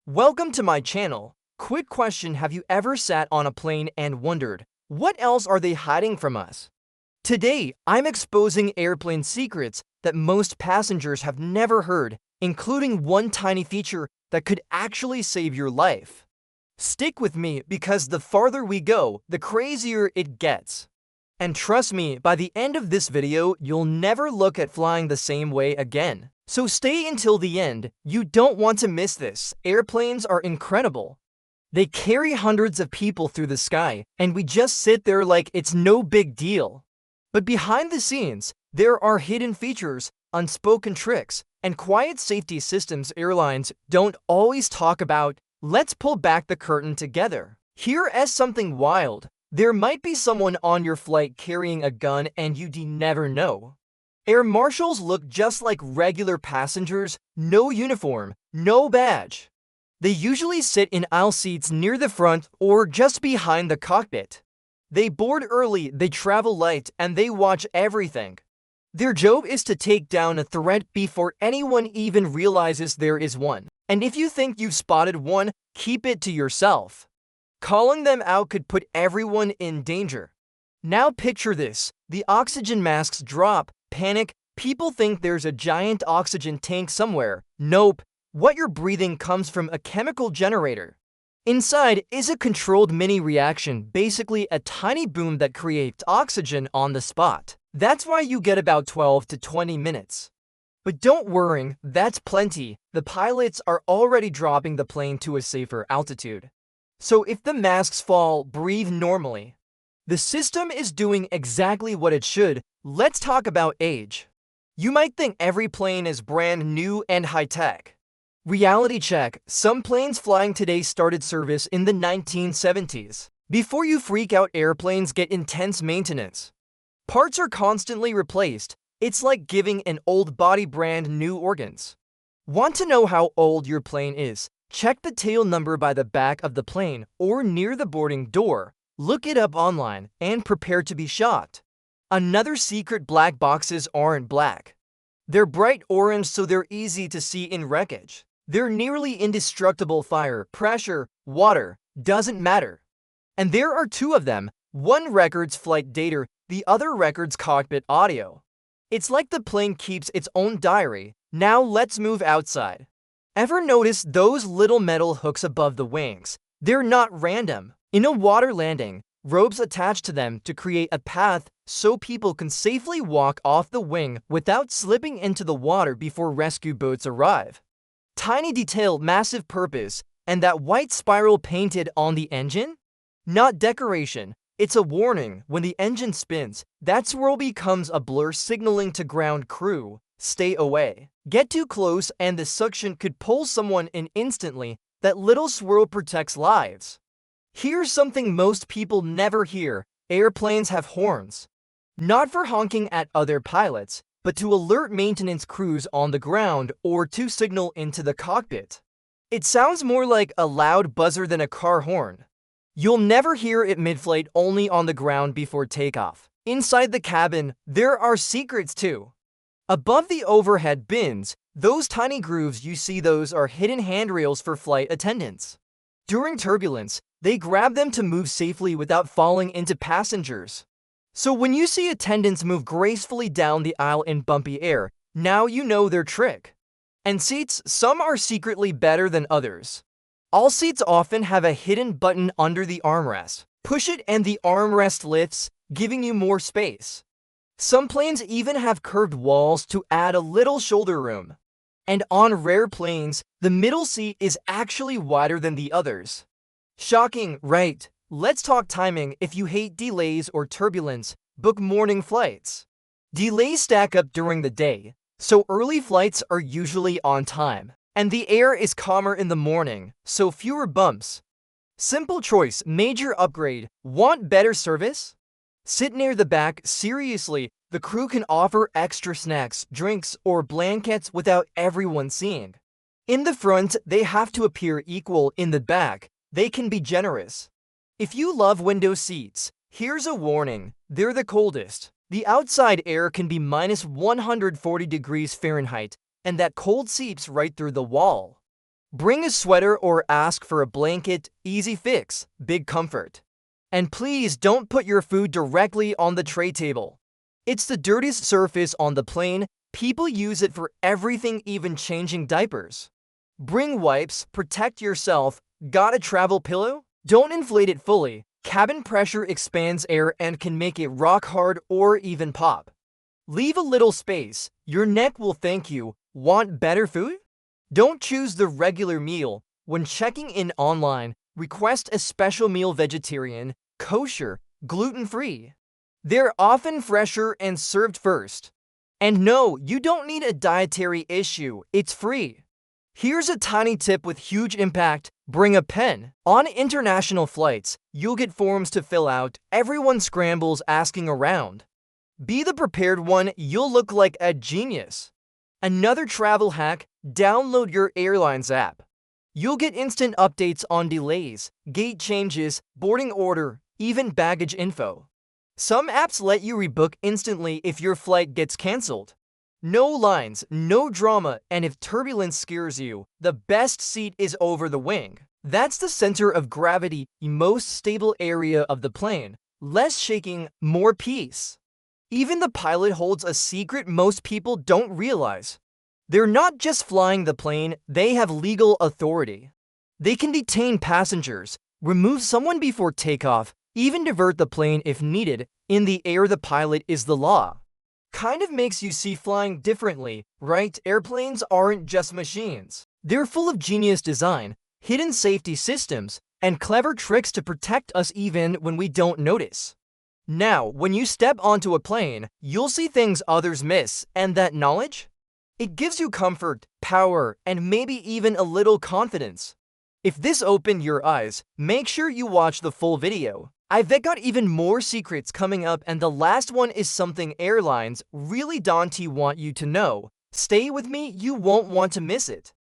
Welcome to my channel. Quick question, have you ever sat on a plane and wondered, what else are they hiding from us? Today, I'm exposing airplane secrets that most passengers have never heard, including one tiny feature that could actually save your life. Stick with me because the farther we go, the crazier it gets. And trust me, by the end of this video, you'll never look at flying the same way again. So stay until the end. You don't want to miss this. Airplanes are incredible. They carry hundreds of people through the sky, and we just sit there like it's no big deal. But behind the scenes, there are hidden features, unspoken tricks, and quiet safety systems airlines don't always talk about. Let's pull back the curtain together. Here is something wild. There might be someone on your flight carrying a gun and you never know. Air marshals look just like regular passengers, no uniform, no badge. They usually sit in aisle seats near the front or just behind the cockpit. They board early, they travel light, and they watch everything. Their job is to take down a threat before anyone even realizes there is one. And if you think you've spotted one, keep it to yourself. Calling them out could put everyone in danger. Now picture this. The oxygen masks drop, panic, people think there's a giant oxygen tank somewhere. Nope, what you're breathing comes from a chemical generator. Inside is a controlled mini reaction, basically a tiny boom that creates oxygen on the spot. That's why you get about 12 to 20 minutes. But don't worry, that's plenty. The pilots are already dropping the plane to a safer altitude. So if the masks fall, breathe normally. The system is doing exactly what it should. Let's talk about age. You might think every plane is brand new and high-tech. Reality check, some planes flying today started service in the 1970s. Before you freak out, airplanes get intense maintenance. Parts are constantly replaced. It's like giving an old body brand new organs. Want to know how old your plane is? Check the tail number by the back of the plane or near the boarding door. Look it up online and prepare to be shocked. Another secret, black boxes aren't black. They're bright orange, so they're easy to see in wreckage. They're nearly indestructible. Fire, pressure, water, doesn't matter. And there are two of them. One records flight data, the other records cockpit audio. It's like the plane keeps its own diary. Now let's move outside. Ever notice those little metal hooks above the wings? They're not random. In a water landing, ropes attach to them to create a path so people can safely walk off the wing without slipping into the water before rescue boats arrive. Tiny detail, massive purpose, and that white spiral painted on the engine? Not decoration, it's a warning. When the engine spins, that swirl becomes a blur signaling to ground crew, stay away. Get too close and the suction could pull someone in instantly. That little swirl protects lives. Here's something most people never hear. Airplanes have horns. Not for honking at other pilots, but to alert maintenance crews on the ground or to signal into the cockpit. It sounds more like a loud buzzer than a car horn. You'll never hear it mid-flight, only on the ground before takeoff. Inside the cabin, there are secrets too. Above the overhead bins, those tiny grooves you see, those are hidden handrails for flight attendants. During turbulence, they grab them to move safely without falling into passengers. So when you see attendants move gracefully down the aisle in bumpy air, now you know their trick. And seats, some are secretly better than others. All seats often have a hidden button under the armrest. Push it and the armrest lifts, giving you more space. Some planes even have curved walls to add a little shoulder room. And on rare planes, the middle seat is actually wider than the others. Shocking, right? Let's talk timing. If you hate delays or turbulence, book morning flights. Delays stack up during the day, so early flights are usually on time. And the air is calmer in the morning, so fewer bumps. Simple choice, major upgrade. Want better service? Sit near the back. Seriously, the crew can offer extra snacks, drinks, or blankets without everyone seeing. In the front, they have to appear equal. In the back, they can be generous. If you love window seats, here's a warning. They're the coldest. The outside air can be minus 140 degrees Fahrenheit, and that cold seeps right through the wall. Bring a sweater or ask for a blanket, easy fix, big comfort. And please don't put your food directly on the tray table. It's the dirtiest surface on the plane. People use it for everything, even changing diapers. Bring wipes, protect yourself. Got a travel pillow? Don't inflate it fully. Cabin pressure expands air and can make it rock hard or even pop. Leave a little space. Your neck will thank you. Want better food? Don't choose the regular meal. When checking in online, request a special meal: vegetarian, kosher, gluten-free. They're often fresher and served first. And no, you don't need a dietary issue. It's free. Here's a tiny tip with huge impact. Bring a pen. On international flights, you'll get forms to fill out. Everyone scrambles asking around. Be the prepared one. You'll look like a genius. Another travel hack: download your Airlines app. You'll get instant updates on delays, gate changes, boarding order, even baggage info. Some apps let you rebook instantly if your flight gets canceled. No lines, no drama, and if turbulence scares you, the best seat is over the wing. That's the center of gravity, the most stable area of the plane. Less shaking, more peace. Even the pilot holds a secret most people don't realize. They're not just flying the plane, they have legal authority. They can detain passengers, remove someone before takeoff, even divert the plane if needed. In the air, the pilot is the law. Kind of makes you see flying differently, right? Airplanes aren't just machines. They're full of genius design, hidden safety systems, and clever tricks to protect us even when we don't notice. Now, when you step onto a plane, you'll see things others miss, and that knowledge? It gives you comfort, power, and maybe even a little confidence. If this opened your eyes, make sure you watch the full video. I've got even more secrets coming up, and the last one is something airlines really don't want you to know. Stay with me, you won't want to miss it.